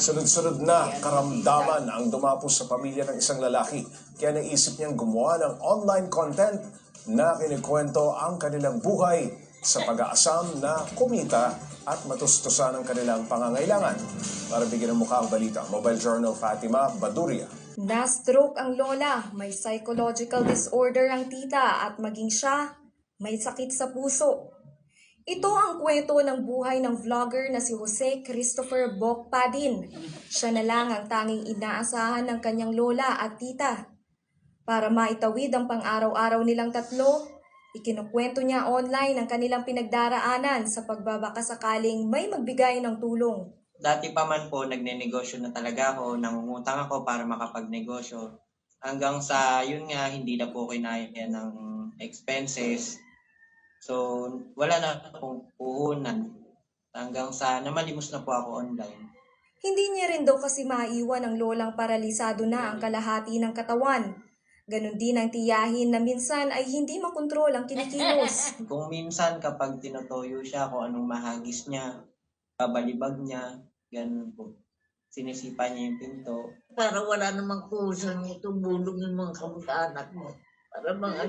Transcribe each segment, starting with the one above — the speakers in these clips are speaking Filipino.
Sunod-sunod na karamdaman ang dumapos sa pamilya ng isang lalaki. Kaya naisip niyang gumawa ng online content na kinikwento ang kanilang buhay sa pag-aasam na kumita at matustusan ang kanilang pangangailangan. Para bigyan ng mukha ang balita, Mobile Journal Fatima Baduria. Na-stroke ang lola, may psychological disorder ang tita at maging siya, may sakit sa puso. Ito ang kwento ng buhay ng vlogger na si Jose Christopher Bokpadin. Siya na lang ang tanging inaasahan ng kanyang lola at tita. Para maitawid ang pang-araw-araw nilang tatlo, ikinukwento niya online ang kanilang pinagdaraanan sa pagbabakasakaling may magbigay ng tulong. Dati pa man po, nagnenegosyo na talaga ako, nangungutang ako para makapagnegosyo. Hanggang sa, yun nga, hindi na po kinaya ng expenses. So, wala na akong puhunan. Hanggang sa, namalimos na po ako online. Hindi niya rin daw kasi maiwan ang lolang paralisado na ang kalahati ng katawan. Ganon din ang tiyahin na minsan ay hindi makontrol ang kinikilos. Kung minsan, kapag tinotoyo siya, kung anong mahagis niya, babalibag niya, ganun po. Sinisipa niya yung pinto. Para wala namang kusang tumulong yung mga kamag-anak mo. Para mga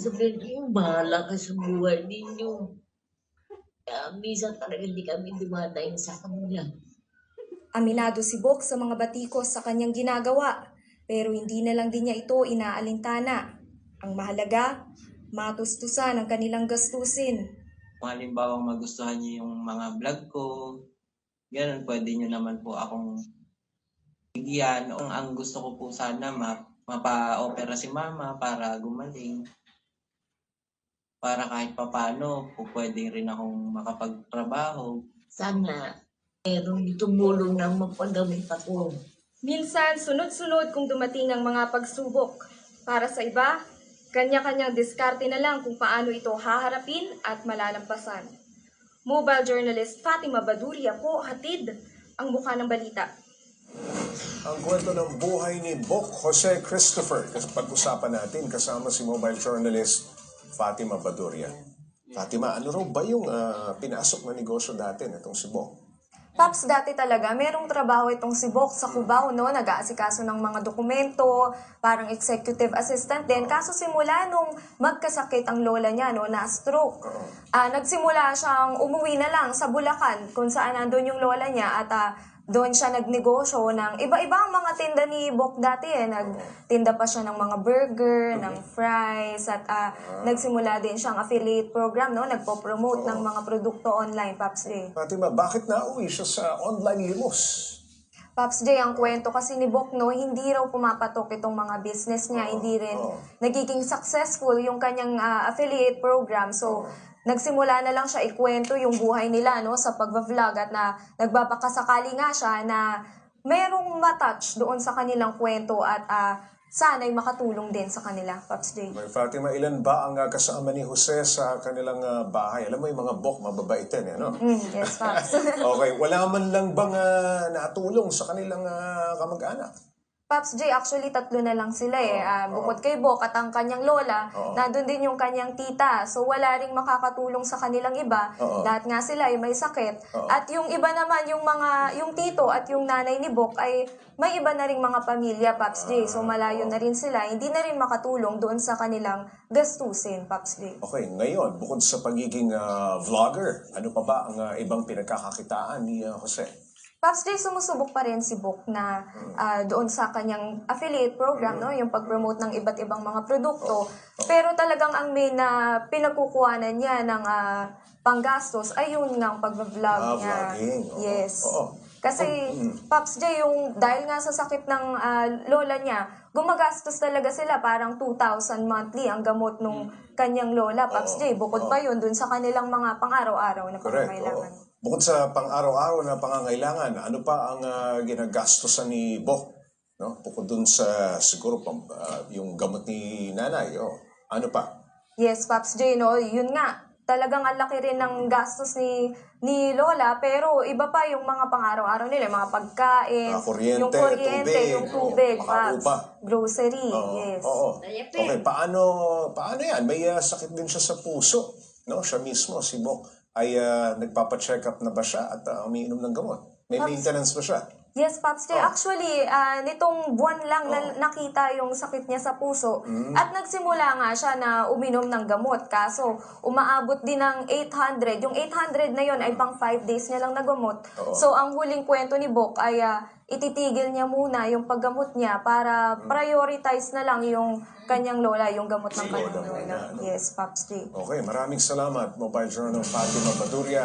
sabihin yung bahala ka sa buhay ninyo. Kaya minsan talaga hindi kami dumadayin sa kanila. Aminado si Bok sa mga batikos sa kanyang ginagawa, pero hindi na lang din niya ito inaalintana. Ang mahalaga, matustusan ang kanilang gastusin. Kung halimbawa magustuhan niyo yung mga vlog ko, ganun, pwede niyo naman po akong bigyan. Ang gusto ko po sana mapa-opera si mama para gumaling. Para kahit papano, po pwede rin akong makapagtrabaho. Sana merong tumulong na mapagamit ako. Minsan, sunod-sunod kung dumating ang mga pagsubok. Para sa iba, kanya-kanyang diskarte na lang kung paano ito haharapin at malalampasan. Mobile journalist Fatima Baduria po, hatid ang mukha ng balita. Ang kwento ng buhay ni Bok Jose Christopher. Kasi pag-usapan natin kasama si mobile journalist Fatima Baduria. Fatima, ano raw ba yung pinasok na negosyo dati nitong si Bok? Paps, dati talaga, merong trabaho itong si Bok sa Cubao, no? Nag-aasikaso ng mga dokumento, parang executive assistant din. Kaso simula nung magkasakit ang lola niya, no, na-stroke, nagsimula siyang umuwi na lang sa Bulacan, kung saan nandun yung lola niya at doon siya nagnegosyo ng iba-ibang mga tinda ni Bok dati Nagtinda pa siya ng mga burger, ng fries, at nagsimula din siyang affiliate program, no? Nagpo-promote ng mga produkto online, Paps J. Fatima, bakit nauwi siya sa online limos? Paps J, ang kwento kasi ni Bok, no, hindi raw pumapatok itong mga business niya, hindi rin nagiging successful yung kanyang affiliate program. So, nagsimula na lang siya ikwento yung buhay nila, no, sa pagbablog at na nagbabakasakali nga siya na merong matouch doon sa kanilang kwento at sana'y makatulong din sa kanila, Paps J. Fatima, ilan ba ang kasama ni Jose sa kanilang bahay? Alam mo yung mga Bok, mababaitin, no? Yes, Paps. Okay, wala man lang bang natulong sa kanilang kamag-anak? Paps J, actually tatlo na lang sila bukod kay Bok at ang kanyang lola, nandun din yung kanyang tita. So wala ring makakatulong sa kanilang iba. Lahat nga sila ay may sakit. At yung iba naman, yung tito at yung nanay ni Bok ay may iba na ring mga pamilya, Paps J. So malayo na rin sila. Hindi na rin makatulong doon sa kanilang gastusin, Paps J. Okay, ngayon, bukod sa pagiging vlogger, ano pa ba ang ibang pinagkakakitaan ni Jose? Paps J, sumusubok pa rin si Bok na doon sa kanyang affiliate program, no, yung pag-promote ng iba't ibang mga produkto. Pero talagang ang main na pinagkukuhanan niya ng panggastos ay yun nga ang pag-vlog niya. Vlogging. Yes. Kasi Paps J, yung dahil nga sa sakit ng lola niya, gumagastos talaga sila parang 2,000 monthly ang gamot nung kanyang lola, Paps J. Bukod pa yun dun sa kanilang mga pang-araw-araw na pangangailangan. Bukod sa pang-araw-araw na pangangailangan, ano pa ang ginagastosan ni Bok? No? Bukod dun sa siguro yung gamot ni nanay. Ano pa? Yes, Paps J, no? Yun nga. Talagang ang laki rin ng gastos ni Lola, pero iba pa yung mga pang-araw-araw nila, mga pagkain, yung kuryente, yung tubig, Paps, grocery, yes. Okay, paano yan? May sakit din siya sa puso, no? Siya mismo, si Bok, ay nagpapa-check up na ba siya at umiinom ng gamot? May maintenance ba siya? Yes, Pops J. Actually, nitong buwan lang nakita yung sakit niya sa puso at nagsimula nga siya na uminom ng gamot. Kaso, umaabot din ng 800. Yung 800 na yon ay pang 5 days niya lang nagamot. So, ang huling kwento ni Bok ay ititigil niya muna yung paggamot niya para prioritize na lang yung kanyang lola, yung gamot ng kanyang lola. Yes, Pops J. Okay, maraming salamat, Mobile Journal Fatima Baduria.